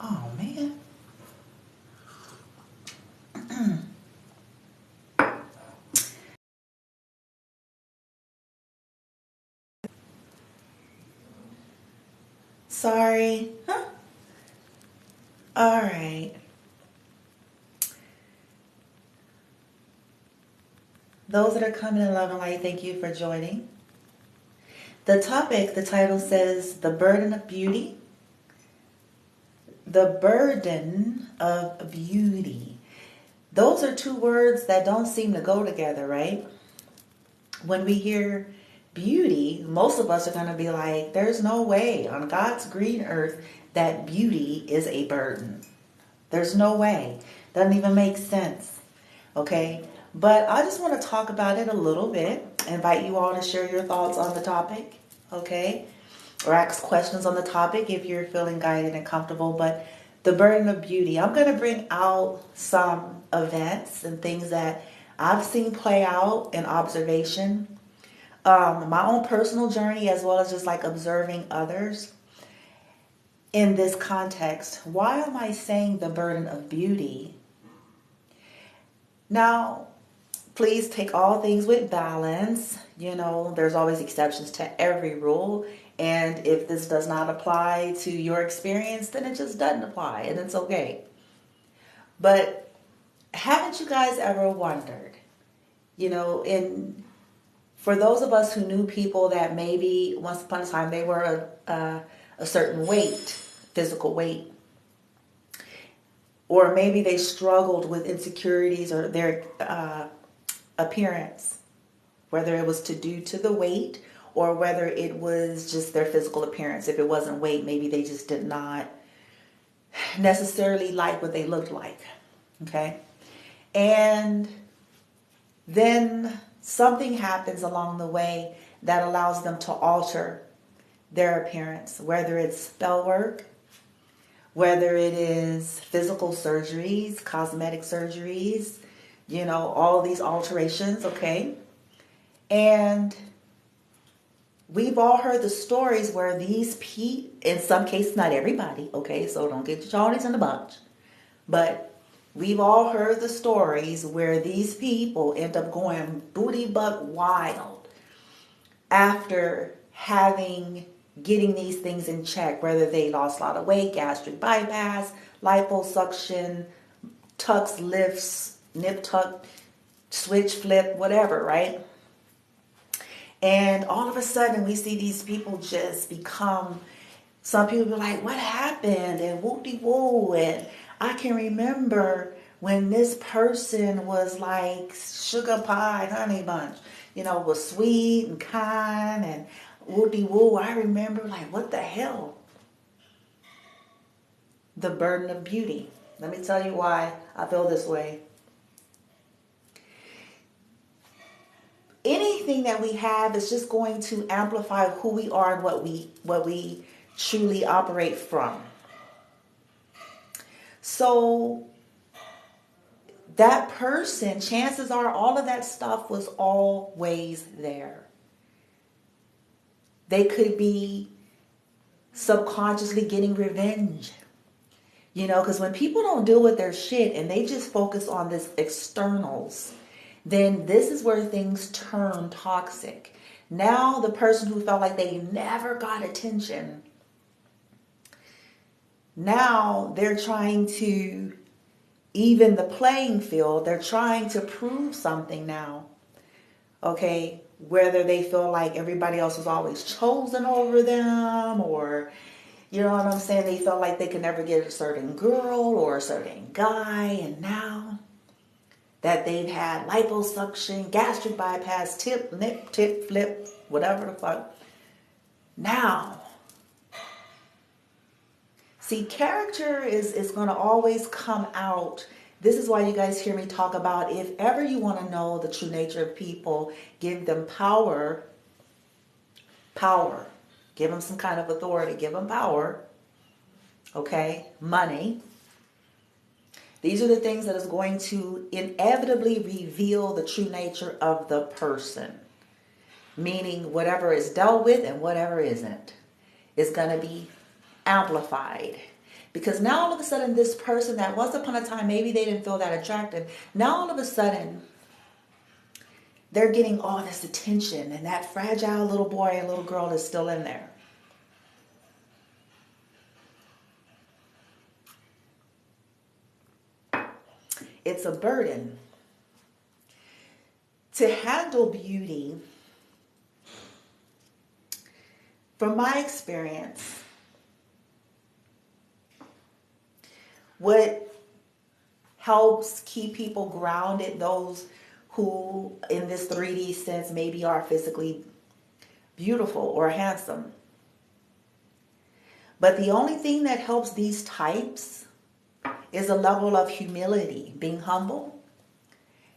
Oh, man. Sorry. Huh? All right. Those that are coming in love and light, thank you for joining. The topic, the title says, The Burden of Beauty. The burden of beauty. Those are two words that don't seem to go together, right? When we hear beauty, most of us are going to be like, there's no way on God's green earth that beauty is a burden. There's no way. Doesn't even make sense. Okay? But I just want to talk about it a little bit. Invite you all to share your thoughts on the topic. Okay? Or ask questions on the topic if you're feeling guided and comfortable. But the burden of beauty, I'm going to bring out some events and things that I've seen play out in observation, my own personal journey, as well as just like observing others in this context. Why am I saying the burden of beauty? Now, please take all things with balance. You know, there's always exceptions to every rule. And if this does not apply to your experience, then it just doesn't apply, and it's okay. But haven't you guys ever wondered, you know, for those of us who knew people that maybe once upon a time they were a certain weight, physical weight, or maybe they struggled with insecurities or their appearance, whether it was due to the weight or whether it was just their physical appearance. If it wasn't weight, maybe they just did not necessarily like what they looked like. Okay? And then something happens along the way that allows them to alter their appearance, whether it's spell work, whether it is physical surgeries, cosmetic surgeries, you know, all these alterations, okay? And we've all heard the stories where these people, in some cases, not everybody, okay, so don't get your Charlies in the bunch, but we've all heard the stories where these people end up going booty butt wild after getting these things in check, whether they lost a lot of weight, gastric bypass, liposuction, tucks, lifts, nip tuck, switch, flip, whatever, right? And all of a sudden, we see these people just become, some people be like, what happened? And whoop-de-woo. And I can remember when this person was like sugar pie, honey bunch, you know, was sweet and kind and whoop-de-woo. I remember like, what the hell? The burden of beauty. Let me tell you why I feel this way. Anything that we have is just going to amplify who we are and what we truly operate from. So that person, chances are all of that stuff was always there. They could be subconsciously getting revenge. You know, because when people don't deal with their shit and they just focus on this externals, then this is where things turn toxic. Now the person who felt like they never got attention, now they're trying to even the playing field. They're trying to prove something now. Okay, whether they feel like everybody else was always chosen over them, or you know what I'm saying, they felt like they could never get a certain girl or a certain guy, and now that they've had liposuction, gastric bypass, nip, flip, whatever the fuck. Now, see, character is going to always come out. This is why you guys hear me talk about, if ever you want to know the true nature of people, give them power. Give them some kind of authority. Give them power. Okay? Money. These are the things that is going to inevitably reveal the true nature of the person. Meaning whatever is dealt with and whatever isn't is going to be amplified. Because now all of a sudden this person that once upon a time maybe they didn't feel that attractive, now all of a sudden they're getting all this attention, and that fragile little boy and little girl is still in there. It's a burden. To handle beauty, from my experience, what helps keep people grounded, those who in this 3D sense maybe are physically beautiful or handsome. But the only thing that helps these types is a level of humility, being humble,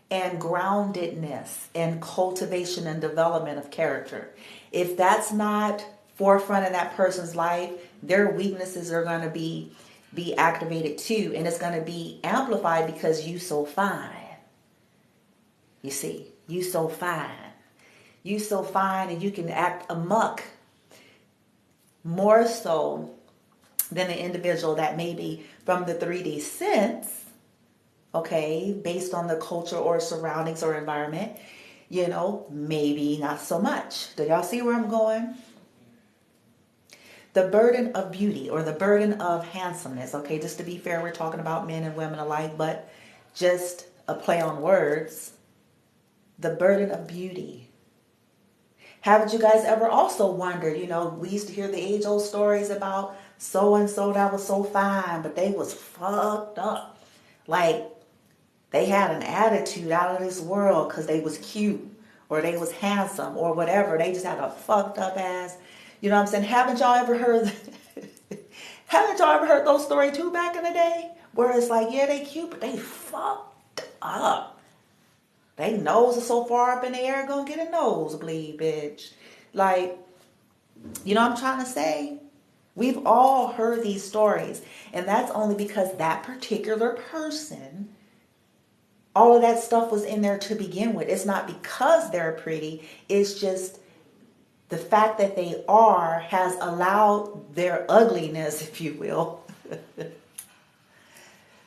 and groundedness, and cultivation and development of character. If that's not forefront in that person's life, their weaknesses are going to be activated too, and it's going to be amplified because you so fine. You see, you so fine. You so fine, and you can act amok more so than an individual that maybe from the 3D sense, okay, based on the culture or surroundings or environment, you know, maybe not so much. Do y'all see where I'm going? The burden of beauty, or the burden of handsomeness, okay, just to be fair, we're talking about men and women alike, but just a play on words. The burden of beauty. Haven't you guys ever also wondered, you know, we used to hear the age-old stories about so-and-so that was so fine, but they was fucked up. Like, they had an attitude out of this world because they was cute, or they was handsome, or whatever. They just had a fucked up ass. You know what I'm saying? Haven't y'all ever heard those stories too back in the day? Where it's like, yeah, they cute, but they fucked up. They nose are so far up in the air, gonna get a nosebleed, bitch. Like, you know what I'm trying to say? We've all heard these stories. And that's only because that particular person, all of that stuff was in there to begin with. It's not because they're pretty. It's just the fact that they are has allowed their ugliness, if you will,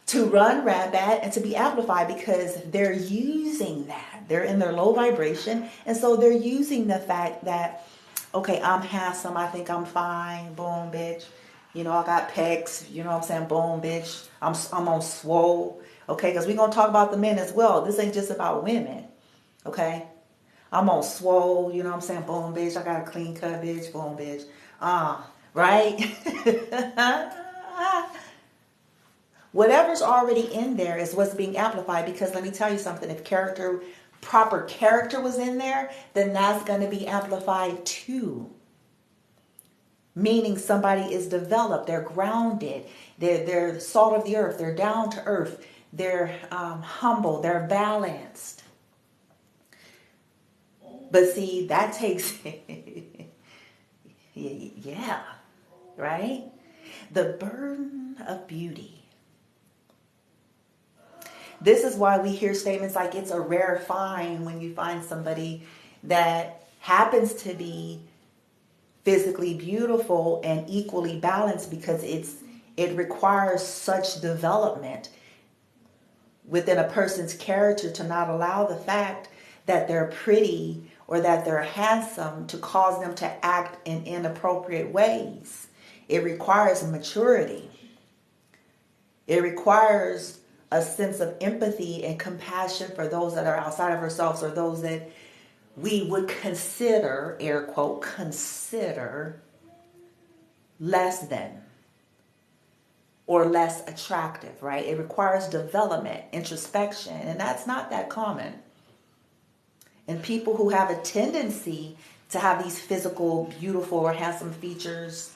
to run rampant and to be amplified, because they're using that. They're in their low vibration. And so they're using the fact that, okay, I'm handsome. I think I'm fine. Boom, bitch. You know, I got pecs. You know what I'm saying? Boom, bitch. I'm on swole. Okay, because we're going to talk about the men as well. This ain't just about women. Okay? I'm on swole. You know what I'm saying? Boom, bitch. I got a clean cut, bitch. Boom, bitch. Right? Whatever's already in there is what's being amplified, because let me tell you something. If proper character was in there, then that's going to be amplified too. Meaning somebody is developed, they're grounded, they're salt of the earth, they're down to earth, they're humble, they're balanced. But see, that takes, yeah, right? The burden of beauty. This is why we hear statements like it's a rare find when you find somebody that happens to be physically beautiful and equally balanced, because it requires such development within a person's character to not allow the fact that they're pretty or that they're handsome to cause them to act in inappropriate ways. It requires maturity. It requires a sense of empathy and compassion for those that are outside of ourselves, or those that we would consider, air quote, consider less than or less attractive, right? It requires development, introspection, and that's not that common. And people who have a tendency to have these physical, beautiful, or handsome features,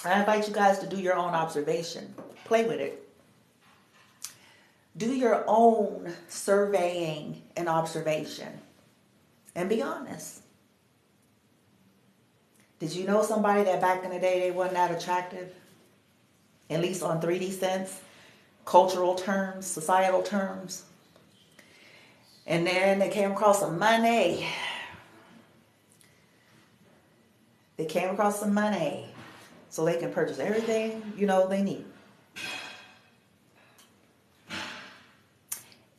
I invite you guys to do your own observation. Play with it. Do your own surveying and observation. And be honest. Did you know somebody that back in the day, they wasn't that attractive? At least on 3D sense, cultural terms, societal terms. And then they came across some money. They came across some money so they can purchase everything, they need.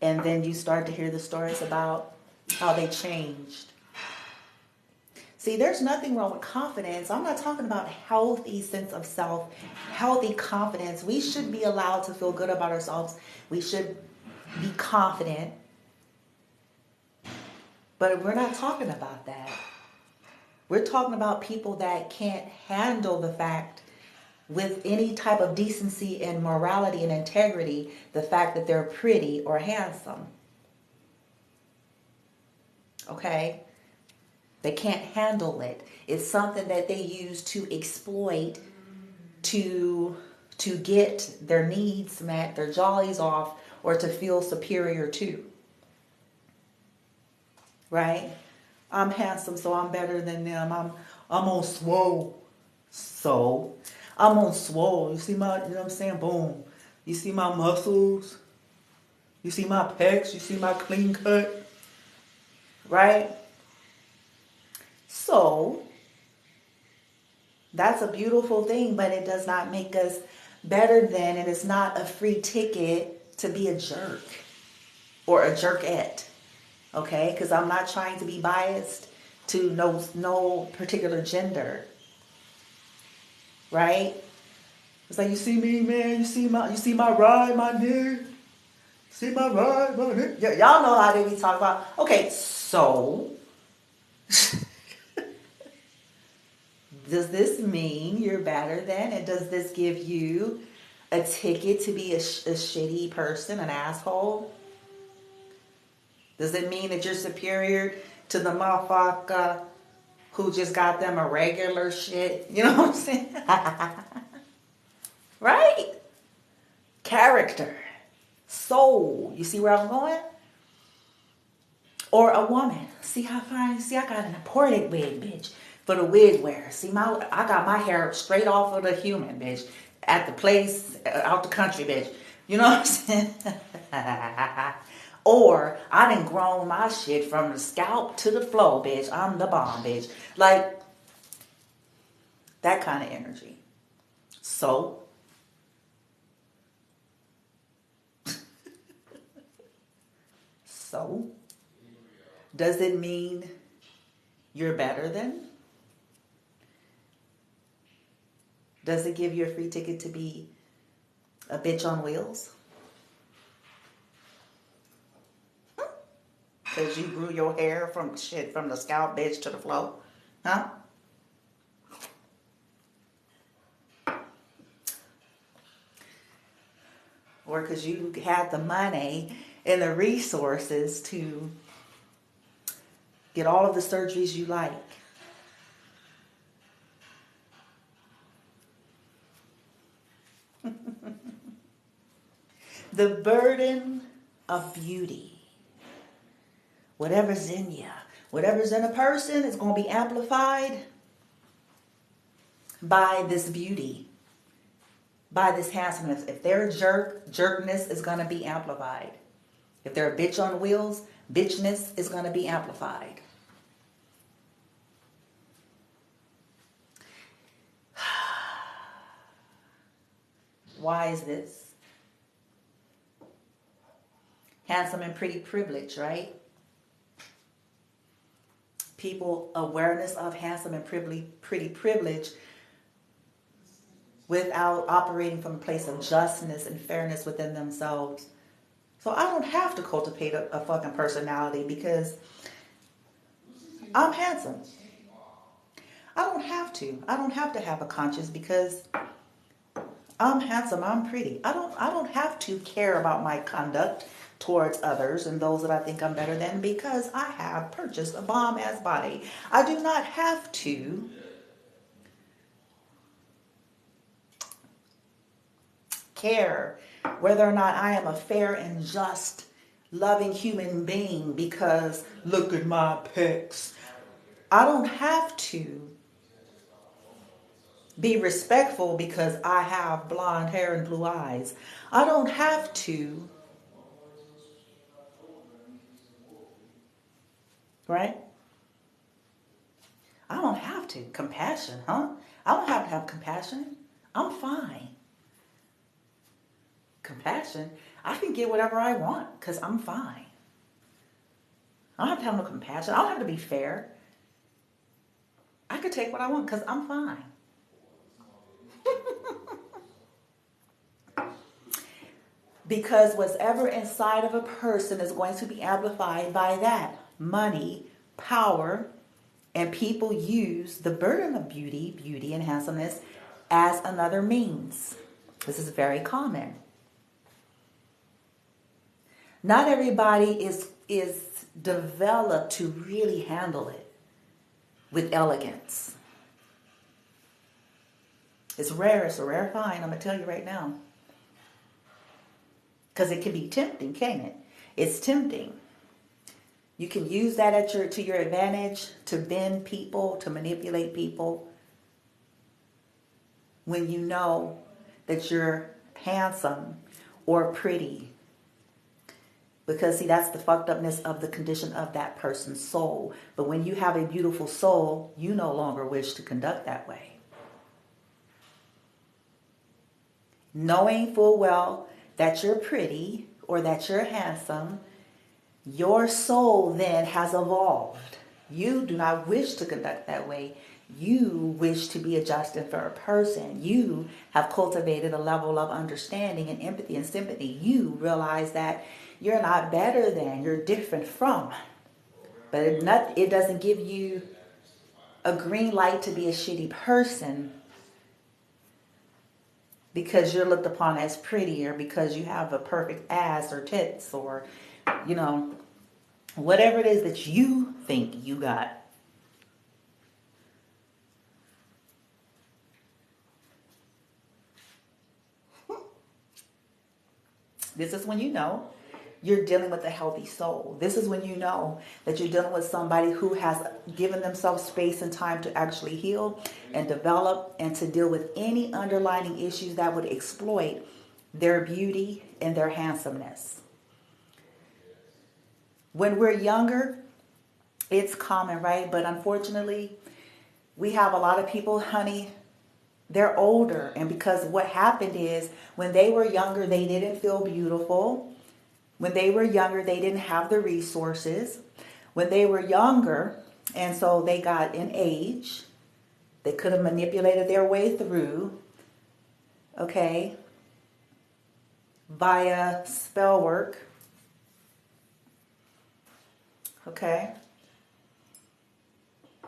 And then you start to hear the stories about how they changed. See, there's nothing wrong with confidence. I'm not talking about healthy sense of self, healthy confidence. We should be allowed to feel good about ourselves. We should be confident. But we're not talking about that. We're talking about people that can't handle the fact, with any type of decency and morality and integrity, the fact that they're pretty or handsome. Okay? They can't handle it. It's something that they use to exploit, to get their needs met, their jollies off, or to feel superior to. Right? I'm handsome, so I'm better than them. I'm on swole. So I'm on swole. You see my, you know what I'm saying? Boom. You see my muscles? You see my pecs? You see my clean cut? Right? So that's a beautiful thing, but it does not make us better than, and it's not a free ticket to be a jerk or a jerkette. Okay? Because I'm not trying to be biased to no particular gender. Right? It's like, you see me, man, you see my ride, my nigga. See my ride, my nigga. Y'all know how they be talking about. Okay, so does this mean you're better than? And does this give you a ticket to be a shitty person, an asshole? Does it mean that you're superior to the motherfucker who just got them a regular shit? You know what I'm saying? Right? Character. Soul. You see where I'm going? Or a woman. See how fine? See, I got an imported wig, bitch, for the wig wearer. See, I got my hair straight off of the human, bitch, at the place, out the country, bitch. You know what I'm saying? Or I done grown my shit from the scalp to the floor, bitch. I'm the bomb, bitch. Like, that kind of energy. So, does it mean you're better than? Does it give you a free ticket to be a bitch on wheels? Because you grew your hair from the scalp, bitch, to the floor? Huh? Or because you had the money and the resources to get all of the surgeries you like? The burden of beauty. Whatever's in you, whatever's in a person is going to be amplified by this beauty, by this handsomeness. If they're a jerk, jerkness is going to be amplified. If they're a bitch on wheels, bitchness is going to be amplified. Why is this? Handsome and pretty privilege, right? People, awareness of handsome and pretty privilege without operating from a place of justness and fairness within themselves. So I don't have to cultivate a fucking personality because I'm handsome. I don't have to. I don't have to have a conscience because I'm handsome, I'm pretty. I don't have to care about my conduct towards others and those that I think I'm better than because I have purchased a bomb-ass body. I do not have to care whether or not I am a fair and just, loving human being because look at my pecs. I don't have to be respectful because I have blonde hair and blue eyes. I don't have to, right? I don't have to. Compassion, huh? I don't have to have compassion. I'm fine. Compassion? I can get whatever I want because I'm fine. I don't have to have no compassion. I don't have to be fair. I could take what I want because I'm fine. Because whatever inside of a person is going to be amplified by that. Money, power, and people use the burden of beauty and handsomeness as another means. This is very common. Not everybody is developed to really handle it with elegance. It's rare. It's a rare find. I'm going to tell you right now. Because it can be tempting, can't it? It's tempting. You can use that to your advantage to bend people, to manipulate people. When you know that you're handsome or pretty. Because, see, that's the fucked upness of the condition of that person's soul. But when you have a beautiful soul, you no longer wish to conduct that way. Knowing full well that you're pretty or that you're handsome, your soul then has evolved. You do not wish to conduct that way. You wish to be a just and fair person. You have cultivated a level of understanding and empathy and sympathy. You realize that you're not better than, you're different from. But it doesn't give you a green light to be a shitty person because you're looked upon as pretty or because you have a perfect ass or tits or, whatever it is that you think you got. This is when you know you're dealing with a healthy soul. This is when you know that you're dealing with somebody who has given themselves space and time to actually heal and develop and to deal with any underlying issues that would exploit their beauty and their handsomeness. When we're younger, it's common, right? But unfortunately, we have a lot of people, honey, they're older. And because what happened is when they were younger, they didn't feel beautiful. When they were younger, they didn't have the resources. When they were younger, and so they got in age, they could have manipulated their way through, okay, via spell work, okay,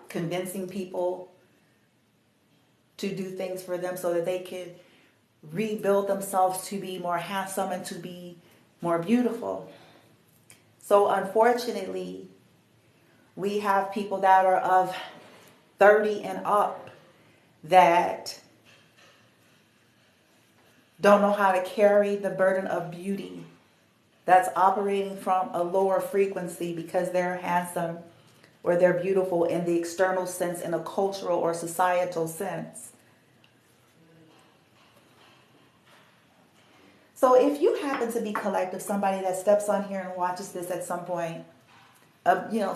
convincing people to do things for them so that they could rebuild themselves to be more handsome and to be more beautiful. So unfortunately, we have people that are of 30 and up that don't know how to carry the burden of beauty, that's operating from a lower frequency because they're handsome or they're beautiful in the external sense, in a cultural or societal sense. So if you happen to be collective, somebody that steps on here and watches this at some point,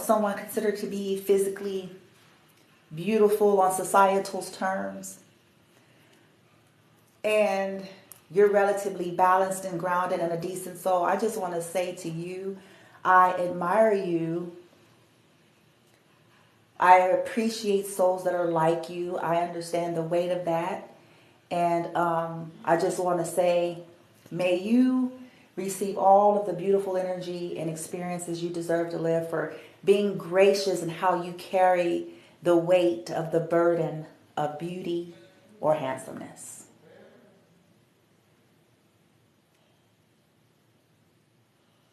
someone considered to be physically beautiful on societal's terms, and you're relatively balanced and grounded and a decent soul, I just want to say to you, I admire you. I appreciate souls that are like you. I understand the weight of that. And I just want to say, may you receive all of the beautiful energy and experiences you deserve to live for being gracious in how you carry the weight of the burden of beauty or handsomeness.